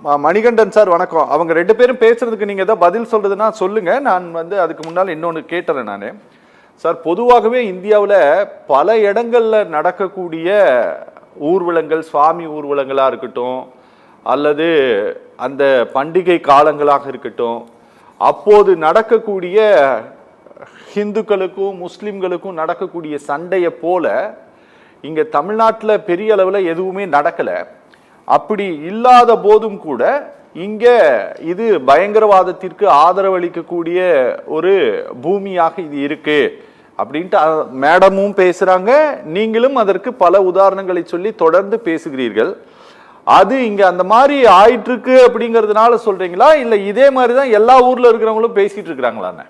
Manikandan sir வணக்கம். அவங்க ரெண்டு பேரும் பேசுறதுக்கு நீங்க ஏதாவது பதில் சொல்றதுன்னா சொல்லுங்க. நான் அதுக்கு முன்னால் இன்னொன்று கேட்டுறேன் நான். சார், பொதுவாகவே இந்தியாவில் பல இடங்கள்ல நடக்கக்கூடிய ஊர்வலங்கள், சுவாமி ஊர்வலங்களாக இருக்கட்டும், அல்லது அந்த பண்டிகை காலங்களாக இருக்கட்டும், அப்போது நடக்கக்கூடிய ஹிந்துக்களுக்கும் முஸ்லிம்களுக்கும் நடக்கக்கூடிய சண்டையை போல இங்கே தமிழ்நாட்டில் பெரிய அளவில் எதுவுமே நடக்கலை. அப்படி இல்லாத போதும் கூட இங்கே இது பயங்கரவாதத்திற்கு ஆதரவளிக்கக்கூடிய ஒரு பூமியாக இது இருக்கு அப்படின்ட்டு மேடமும் பேசுறாங்க. நீங்களும் அதற்கு பல உதாரணங்களை சொல்லி தொடர்ந்து பேசுகிறீர்கள். அது இங்க அந்த மாதிரி ஆயிட்டு இருக்கு அப்படிங்கிறதுனால சொல்றீங்களா, இல்ல இதே மாதிரிதான் எல்லா ஊர்ல இருக்கிறவங்களும் பேசிட்டு இருக்கிறாங்களான்னு?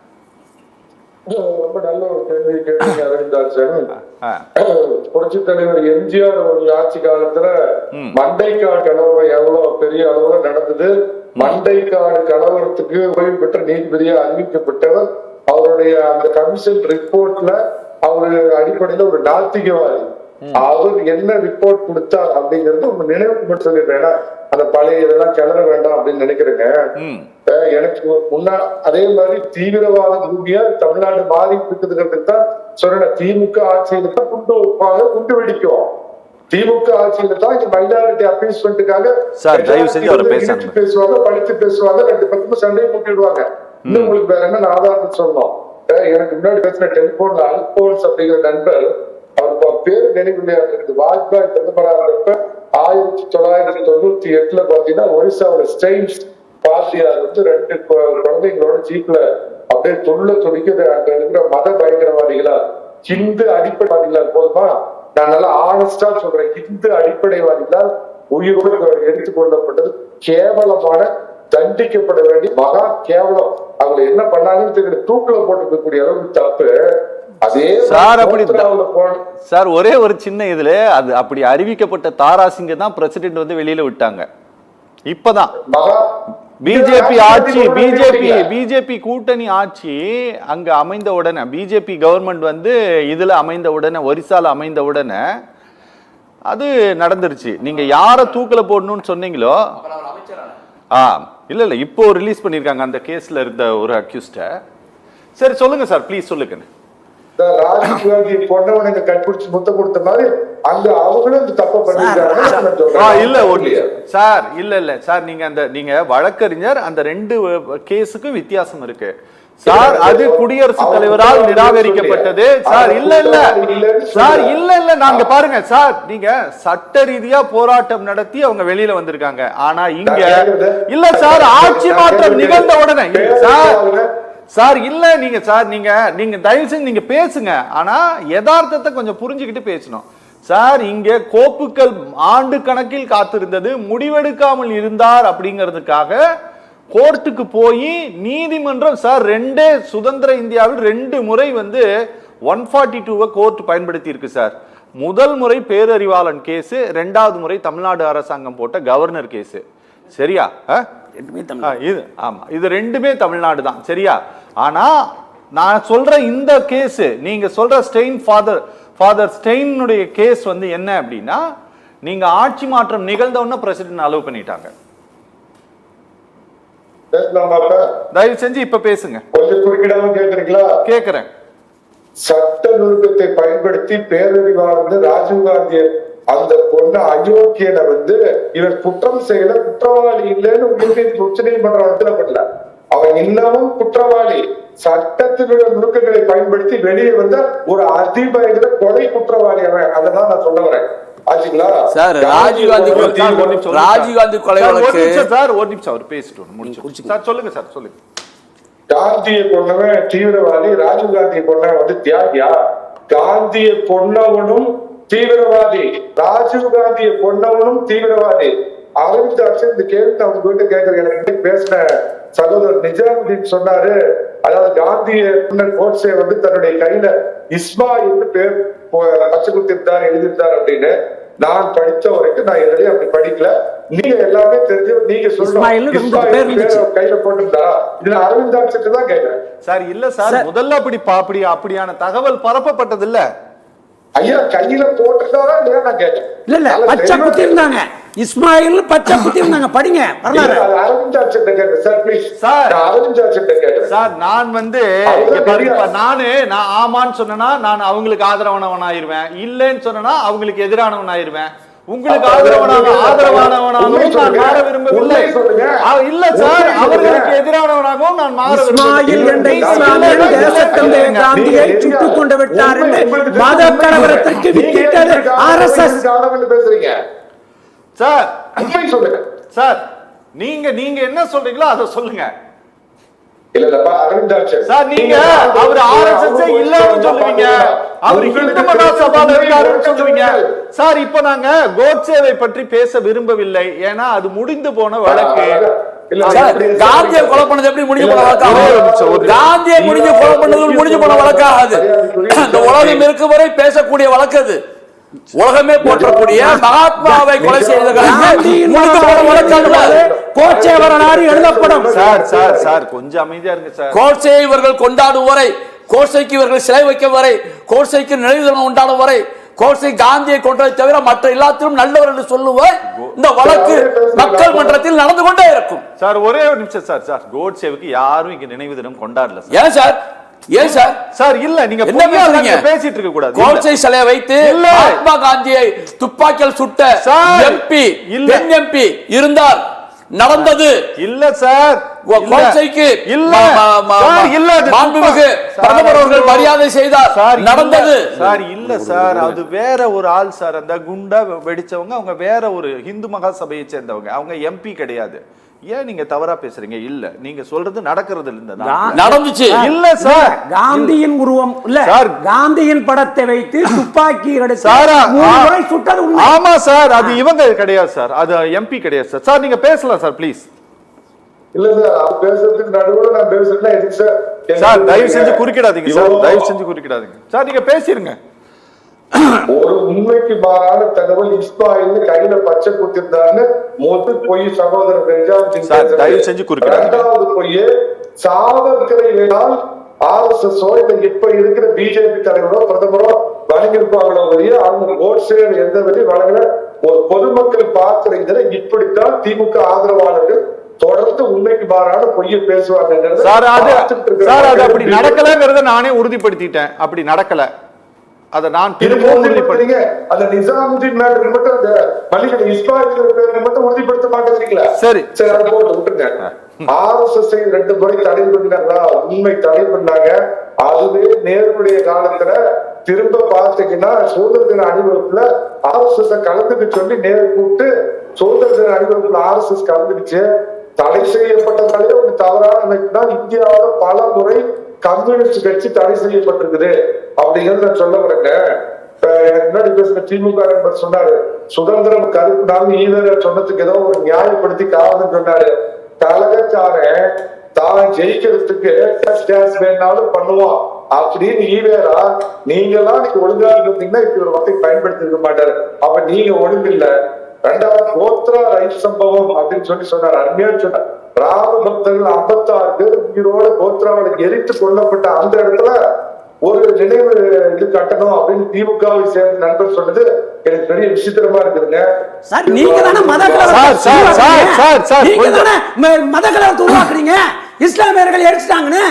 ரொம்ப நல்ல ஒரு கேள்வி கேட்டீங்க அரவிந்தாசன். புரட்சி தலைவர் எம்ஜிஆர் ஒரு ஆட்சி காலத்துல மண்டைக்காடு கலவரம் எவ்வளவு பெரிய அளவுல நடந்தது. மண்டைக்காடு கலவரத்துக்கு ஓய்வு பெற்ற நீதிபதியா அறிவிக்கப்பட்டவர். அவருடைய அந்த கமிஷன் ரிப்போர்ட்ல அவரு அடிப்படையில ஒரு நாத்திகவாதி. அவர் என்ன ரிப்போர்ட் கொடுத்தார் அப்படிங்கிறது உங்க நினைவுக்கு சொல்லிடுறேன். அந்த பழைய இதெல்லாம் கிளற வேண்டாம் அப்படின்னு நினைக்கிறேங்க. எனக்கு முன்னா அதே மாதிரி தீவிரவாத பூமியா தமிழ்நாடு மாறி இருக்குதுங்கிறதுக்கு தான் சொல்றேன். திமுக ஆட்சியில தான் குண்டு வைப்பாங்க, குண்டு வெடிக்கும். திமுக ஆட்சியில தான் இந்த மைனாரிட்டி அப்பீஸ்மெண்ட்டுக்காக பேசுவாங்க, படித்து பேசுவாங்க, ரெண்டு பக்கமும் சண்டையை மூட்டிடுவாங்க. இன்னும் உங்களுக்கு வேற என்ன ஆதாரம் சொல்லணும்? எனக்கு முன்னாடி பேசின டெலிபோன்ல அல்போன்ஸ் அப்படிங்கிற நண்பர், அவர் பேரு நினைவுலையா இருக்குது, வாஜ்பாய் பிரதமராக இருப்ப 1998 பாத்தீங்கன்னா ஒரிசாவோட ஸ்டெயின்ஸ் பாசியார் ரெண்டு குழந்தைங்களோட ஜீப்ல அப்படியே துடிக்குது. அங்க இருக்கிற மத பயங்கரவாதிகளா ஹிந்து அடிப்படைவாதிகளா போதுமா? நான் நல்லா ஆனஸ்டா சொல்றேன், ஹிந்து அடிப்படைவாதிகளால் உயிரோடு எடுத்துக்கொள்ளப்பட்டது கேவலமான, தண்டிக்கப்பட வேண்டிய மகா கேவலம். அவங்க என்ன பண்ணாங்கன்னு தெரியல, தூக்குல போட்டுக்கக்கூடிய அளவுக்கு தப்பு. அதே சார் அப்படி சார் ஒரே ஒரு சின்ன இதுல அது அப்படி அறிவிக்கப்பட்ட தாராசிங்க தான் பிரசிடென்ட் வெளியில விட்டாங்க. இப்பதான் பிஜேபி ஆட்சி, பிஜேபி கூட்டணி ஆட்சி அங்க அமைந்த உடனே, பிஜேபி கவர்மெண்ட் இதுல அமைந்த உடனே, ஒரிசால அமைந்த உடனே அது நடந்துருச்சு. நீங்க யார தூக்கல போடணும்னு சொன்னீங்களோ, இல்ல இப்போ ரிலீஸ் பண்ணிருக்காங்க அந்த கேஸ்ல இருந்த ஒரு அக்யூஸ்ட. சரி சொல்லுங்க சார், ப்ளீஸ் சொல்லுங்க. ராஜீவ் காந்தி பொண்ணவனுக்கு கட்பிடிச்சு முத்தம் கொடுத்த மாதிரி அங்க அவங்களும் தப்ப பண்ணிருக்காங்க. சார் இல்ல சார், நீங்க வழக்கறிஞர், அந்த ரெண்டு கேஸுக்கு வித்தியாசம் இருக்கு சார். அது குடியரசுத் தலைவரால் நிராகரிக்கப்பட்டது சார். இல்ல நாங்க பாருங்க சார், நீங்க சட்ட ரீதியா போராட்டம் நடத்தி அவங்க வெளியில வந்திருக்காங்க. ஆனா இங்க இல்ல சார், ஆட்சி மாற்றம் நிகழ்ந்த உடனே சார் இல்ல நீங்க தயவு செஞ்சு நீங்க பேசுங்க. ஆனா யதார்த்தத்தை கொஞ்சம் புரிஞ்சுக்கிட்டு பேசணும் சார். இங்க கோப்புக்கள் ஆண்டு கணக்கில் காத்திருந்தது, முடிவெடுக்காமல் இருந்தார் அப்படிங்கிறதுக்காக கோர்ட்டுக்கு போய் நீதிமன்றம் சார் ரெண்டே சுதந்திர இந்தியாவில் 2 முறை 142 கோர்ட் பயன்படுத்தி இருக்கு சார். முதல் முறை பேரறிவாளன் கேஸ், 2வது முறை தமிழ்நாடு அரசாங்கம் போட்ட கவர்னர் கேஸ். சரியா? இது ரெண்டுமே தமிழ்நாடு தான். சரியா? ஆனா நான் சொல்ற இந்த கேஸ், நீங்க சொல்ற ஸ்டெயின் ஃபாதர் ஸ்டெயினுடைய கேஸ் என்ன அப்படின்னா, நீங்க ஆட்சி மாற்றம் நிகழ்ந்தவன பிரசிடென்ட் அலோவ் பண்ணிட்டாங்க. தயவு செஞ்சு இப்ப பேசுங்க. கொஞ்சம் குறுக்கிடாம கேக்குறீங்களா? கேக்குறேன். சட்ட நுணுக்கத்தை பயன்படுத்தி பேரறிவாளன் ராஜீவ் காந்தி அந்த பொண்ணு அயோக்கியனை இவர் குற்றம் செய்யல, குற்றவாளி இல்லைன்னு உச்ச நீதிமன்றம் உத்தரவிடல. அவன் இன்னமும் குற்றவாளி. சட்டத்தினுடைய நுணுக்கங்களை பயன்படுத்தி வெளியே வந்த ஒரு அதிபயங்கர கொலை குற்றவாளி அவன். அதனால நான் சொல்ல வரேன். ஆச்சுங்களா சார்? ராஜீவ்காந்தி கொலை வழக்கு சார், ஒரு நிமிஷம் அவர் பேசிட்டு சார். சொல்லுங்க சார், சொல்லுங்க. காந்தியை கொண்டவன் தீவிரவாதி, ராஜீவ் காந்தியை கொண்டவன் தியாகியா? காந்தியை கொண்டவனும் தீவிரவாதி, ராஜீவ் காந்தியை கொண்டவனும் தீவிரவாதி. அரவிந்தாட்சி இந்த கேள்வி அவங்க கிட்ட கேட்கறேன். பேசின சகோதரர் நிஜாமுதீன் சொன்னாரு, அதாவது காந்திய கோட்ஸே தன்னுடைய கையில இஸ்மாயில் பேர் பச்சை குத்திருந்தார், எழுதியிருந்தார் அப்படின்னு. நான் படிச்ச வரைக்கும் நான் எதுலயும் அப்படி படிக்கல. நீங்க எல்லாமே தெரிஞ்சு நீங்க சொல்லுங்க கையில போட்டிருந்தா, இதுல அரவிந்தாட்சிட்டு தான் கேட்கிறேன் சார். இல்ல சார், முதல்ல அப்படியான தகவல் பரப்பப்பட்டது இல்ல. ஐயா கையில போட்டுட்டாரா இல்லையா நான் கேட்டேன். இல்ல பச்சை குத்தி இருந்தாங்க, இஸ்மாயில் பச்சை குத்தி இருந்தாங்க. படிங்க வரலாறு. அரவிந்த் ஆட்சிட்ட கேட்டேன் சார், ப்ளீஸ் சார். அரவிந்த் ஆட்சிட்ட கேட்டேன் சார். நான் நான் ஆமான்னு சொன்னா நான் அவங்களுக்கு ஆதரவானவன் ஆயிருவேன், இல்லைன்னு சொன்னா அவங்களுக்கு எதிரானவன் ஆயிருவேன். உங்களுக்கு ஆதரவானவனாகவும் நான் மாற விரும்பவில்லை. இல்ல சார், அவர்களுக்கு எதிரானவனாகவும் நான் மாற விரும்பவில்லை. காந்தியை சுட்டுக் கொண்டு விட்டார் என்று மத கலவரத்திற்கு வித்திட்டது RSS. பேசுறீங்க சார். சொல்லுங்க சார், நீங்க என்ன சொல்றீங்களோ அதை சொல்லுங்க. இல்லப்பா அரவிந்த் ஆட்சி சார், நீங்க அவர் RSS இல்லன்னு சொல்லுவீங்க, அவர் இந்து மகாசபால இருக்காருன்னு சொல்லுவீங்க. சார், இப்ப நாங்க கோட்சேவை பற்றி பேச விரும்பவில்லை, ஏன்னா அது முடிந்து போன வழக்கு. காந்தியை கொலை பண்ணது எப்படி முடிஞ்சு போன வழக்காகும்? காந்தியை கொலை பண்ணது முடிஞ்சு போன வழக்காகாது. இந்த உலகம் இருக்கும் வரை பேசக்கூடிய வழக்கு அது. உலகமே போற்றக்கூடிய மகாத்மாவை கொலை கோட்சே வரலாறு எழுதப்படும். சார் கொஞ்சம் அமைதியா இருங்க சார். கோட்சே இவர்கள் கொண்டாடும் வரை, கோட்சேக்கு இவர்கள் சிலை வைக்கும் வரை, கோட்சேக்கு நினைவு தினம் உண்டாடும் வரை, கோட்சே காந்தியை கொண்டதை தவிர மற்ற எல்லாத்திலும் நல்லவர் என்று சொல்லுவார். இந்த வழக்கு மக்கள் மன்றத்தில் நடந்து கொண்டே இருக்கும். சார் ஒரே ஒரு நிமிஷம் சார். சார், கோட்சேவுக்கு யாரும் இங்க நினைவு தினம் கொண்டாடல. ஏன் சார்? ஏன் சார்? சார் இல்ல, நீங்க என்ன பேசிட்டு இருக்க கூடாது. கோட்சே சிலையை வைத்து மகாத்மா காந்தியை துப்பாக்கியால் சுட்ட எம்பி எம்பி இருந்தார், நடந்தது இல்ல சார். கோட்சேக்கு இல்ல மாண்புமிகு பிரதமர் அவர்கள் மரியாதை செய்தார், நடந்தது. சார் இல்ல சார், அது வேற ஒரு ஆள் சார். அந்த குண்டா வெடிச்சவங்க அவங்க வேற ஒரு இந்து மகாசபையை சேர்ந்தவங்க, அவங்க எம்பி கிடையாது. ஏன் நீங்க தவறா பேசுறீங்க? இல்ல, நீங்க சொல்றது நடக்கிறது இல்ல, நடந்துச்சு. இல்ல சார், காந்தியின் உருவம் இல்ல சார், காந்தியின் படத்தை வைத்து துப்பாக்கி சுட்டது உண்மை. ஆமா சார், அது இவங்க கிடையாது சார், அது எம்பி கிடையாது சார். சார் நீங்க பேசலாம் சார், ப்ளீஸ். இல்ல சார், அது பேசுறதுக்கு நடுவுல நான் பேசுறேன் எதுக்கு சார்? சார் தயவு செஞ்சு குறுக்கிடாதீங்க சார், தயவு செஞ்சு குறுக்கிடாதீங்க சார், நீங்க பேசிருங்க. ஒரு உண்மைக்கு மாறான தகவல் இஸ்மாயில் கையில பச்சை குத்திருந்தான்னு முதல் பொய் சகோதரர் தயவு செஞ்சு குறுக்கிடாதீங்க. இரண்டாவது பொய் சாவர்கரை வேணால் RSS இப்ப இருக்கிற பிஜேபி தலைவரோ பிரதமரோ வழங்கியிருப்பாங்களோ வழியே அவங்க கோட்சே எந்த வழி வழங்கல. ஒரு பொதுமக்கள் பார்க்கிற இப்படித்தான் திமுக ஆதரவாளர்கள் தொடர்ந்து உண்மைக்கு மாறான பொய்யை பேசுவாங்க. சார் அது அப்படி நடக்கலங்கிறத நானே உறுதிப்படுத்திட்டேன். அப்படி நடக்கல, அத நான் திரும்பவும் உறுதிப்படுத்துறீங்க. அந்த நிசாமுதீன் மேட்டர் மட்டும் அந்த மல்லிகை இஸ்மாயில் பேருக்கு மட்டும் உறுதிப்படுத்த மாட்டேங்கிறீங்களா? சரி அதை போட்டு விட்டுருங்க. RSS 2 முறை தடை பண்ணாங்களா? உண்மை தடை பண்ணாங்க. அதுவே நேருடைய காலத்துல திரும்ப பாத்தீங்கன்னா சுதந்திர தின அணிவகுப்புல RSS கலந்துக்க சொல்லி நேரு கூப்பிட்டு சுதந்திர தின அணிவகுப்புல RSS கலந்துடுச்சு. தடை செய்யப்பட்டதாலே ஒரு தவறான அமைப்பு தான் இந்தியாவில பல முறை கம்யூனிஸ்ட் கட்சி தடை செய்யப்பட்டிருக்குது அப்படிங்கிறது நான் சொல்ல வரேங்க. எனக்கு முன்னாடி பேசுற திமுக நண்பர் சொன்னாரு, சுதந்திரம் கருப்பு நாள் ஈவேர சொன்னதுக்கு ஏதோ ஒரு நியாயப்படுத்தி காரணம் சொன்னாரு. கழகக்காரன் தான் ஜெயிக்கிறதுக்கு வேணாலும் பண்ணுவான் அப்படின்னு ஈவேரா நீங்க எல்லாம் ஒழுங்கா இருந்தீங்கன்னா இப்படி ஒரு வார்த்தை பயன்படுத்தி இருக்க மாட்டாரு. அப்ப நீங்க ஒழுங்கு இல்ல. ரெண்டாவது கோத்ரா ரைட் சம்பவம் அப்படின்னு சொல்லி சொன்னார், அருமையா சொன்னார். ராம பக்தர்கள் 56 பேர் உயிரோட கோத்ராவில் எரித்து கொல்லப்பட்ட அந்த இடத்துல ஒரு நினைவு இது கட்டணும் அப்படின்னு திமுகவை சேர்ந்த நண்பர் சொன்னது எனக்கு பெரிய விசித்திரமா இருக்குதுங்க. சார் நீங்க தானே மத கலவரத்தை உருவாக்குறீங்க, இஸ்லாமியர்கள் எரிச்சிட்டாங்கன்னு.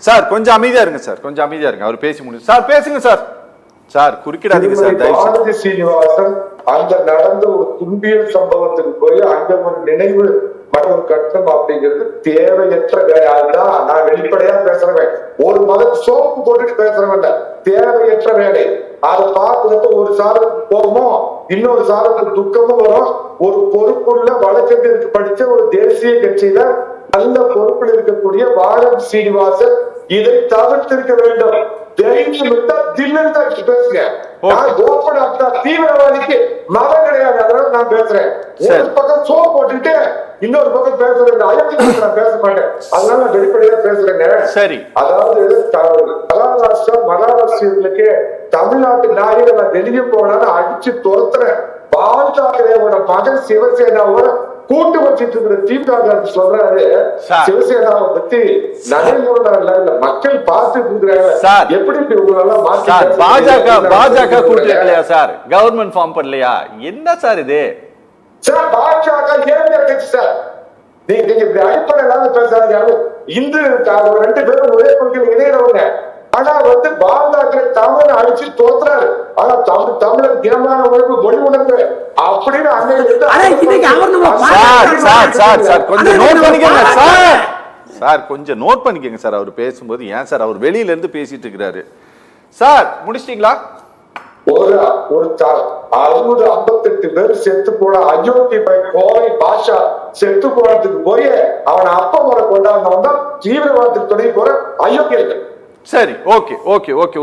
சார் கொஞ்சம் அமைதியா இருங்க சார், கொஞ்சம் அமைதியா இருங்க. அவர் பேசி முடியும் சார், பேசுங்க சார். சார் குறுக்கிடாதீங்க சார். பாரதி சீனிவாசன் அந்த நடந்த ஒரு துன்பியல் சம்பவத்துக்கு போய் அங்க ஒரு நினைவு மண்டபம் கட்டணும் அப்படிங்கிறது தேவையற்ற வேலை. அதுதான் நான் வெளிப்படையா பேசுறேன். ஒரு சோப்பு போட்டுட்டு பேசுறவன் தேவையற்ற வேலை. அதை பார்க்கறப்ப ஒரு சாருக்கு கோபமும் இன்னொரு சாருக்கு துக்கமும் வரும். ஒரு பொறுப்புள்ள வழக்கத்திற்கு படிச்ச ஒரு தேசிய கட்சியில நல்ல பொறுப்பில் இருக்கக்கூடிய பாரதி சீனிவாசன் இதை தவிர்த்திருக்க வேண்டும். பேசுங்க. தீவிரவாதிக்கு மதம் கிடையாது, அதனால நான் பேசுறேன். ஒரு பக்கம் சோ போட்டுட்டு இன்னொரு பக்கம் பேசுறேன், நான் பேச மாட்டேன். அதனால நான் வெளிப்படையா பேசுறேங்க. சரி, அதாவது மகாராஷ்டிரர்களுக்கு தமிழ்நாட்டு நாயகர் நான் வெளியே போனாலும் அடிச்சு துரத்துறேன். பால் தாக்கரேவோட மகன் சிவசேனாவோட கூட்டு வச்சிட்டு இருக்கிற திமுக சொல்றாரு சிவசேனாவை பத்தி நடைமுறை மக்கள் பார்த்துட்டு இருக்கிறாங்க. எப்படி உங்களெல்லாம் பாஜக கூட்டு இல்லையா சார்? கவர்மெண்ட் ஃபார்ம் பண்ணலையா? என்ன சார் இது சார்? பாஜக ஏன் கட்சி சார்? நீங்க இப்படி அடிப்படை இல்லாம பேசாதீங்க. இந்து 2 பேரும் ஒரே கொள்கையில் இணையறவங்க. ஆனா பாஜக தமிழ் அடிச்சு தோத்துறாரு. ஆனா தமிழர் தினமான உழைப்பு மொழி உணர்வு அப்படின்னு கொஞ்சம் நோட் பண்ணிக்கங்க சார். அவர் பேசும்போது ஏன் சார் அவர் வெளியில இருந்து பேசிட்டு இருக்கிறாரு? சார் முடிச்சிட்டீங்களா? ஒரு 60-58 பேர் செத்து போன அயோத்தி கோவை பாஷா செத்து போனதுக்கு போய் அவன் அப்ப முறை கொண்டாடுறவன் தான் தீவிரவாதத்துக்கு துணை போற அயோக்கியர்கள். சரி, ஓகே ஓகே ஓகே.